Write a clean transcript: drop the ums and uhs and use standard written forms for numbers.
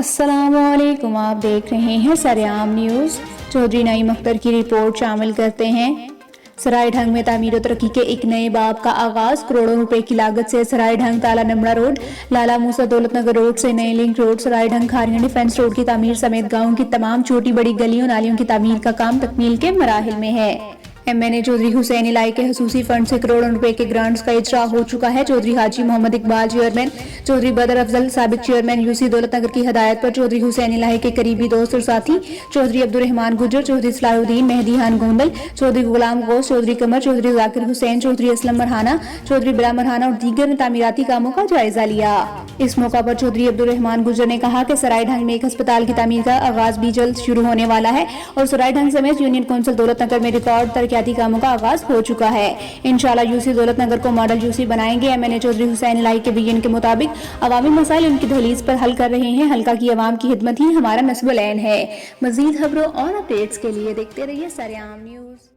अस्सलाम वालेकुम, आप देख रहे हैं सरेआम न्यूज़। चौधरी नईम अख्तर की रिपोर्ट शामिल करते हैं। सराय ढंग में तामीर और तरक्की के एक नए बाब का आगाज। करोड़ों रुपए की लागत से सराय ढंग ताला नमड़ा रोड, लाला मूसा दौलत नगर रोड से नए लिंक रोड, सराय ढंग खारियां डिफेंस रोड की तामीर समेत गाँव की तमाम छोटी बड़ी गलियों नालियों की तामीर का काम तकमील के मराहिल में है। एमएनए चौधरी हुसैन इलाई के खसूसी फंड से करोड़ों रुपए के ग्रांट्स का इजरा हो चुका है। चौधरी हाजी मोहम्मद इकबाल चेयरमैन, चौधरी बदर अफजल साबिक चेयरमैन यूसी दौलत नगर की हदायत पर चौधरी हुसैन इलाई के करीबी दोस्त और साथी चौधरी अब्दुर्रहमान गुजर, चौधरी सलाहुद्दीन मेहदी खान गोंदल, चौधरी गुलाम गौस, चौधरी कमर, चौधरी जाकिर हुसैन, चौधरी असलम मरहाना, चौधरी बिला मरहाना और दीगर ने तामीराती कामों का जायजा लिया। इस मौका पर चौधरी अब्दुर्रहमान गुजर ने कहा कि सराय ढंग में एक अस्पताल की तामीर का आगाज भी जल्द शुरू होने वाला है और सराय ढंग समेत यूनियन काउंसिल दौलत नगर में रिकॉर्ड तरक्याती कामों का आगाज हो चुका है। इंशाल्लाह यूसी दौलत नगर को मॉडल यूसी बनाएंगे। एमएनए चौधरी हुसैन इलाई के बयान के मुताबिक अवामी मसाइल उनकी दहलीज पर हल कर रहे हैं। हल्का की अवाम की खिदमत ही हमारा नस्बुल ऐन है। मजीद खबरों और अपडेट्स के लिए देखते रहिए सरेआम न्यूज़।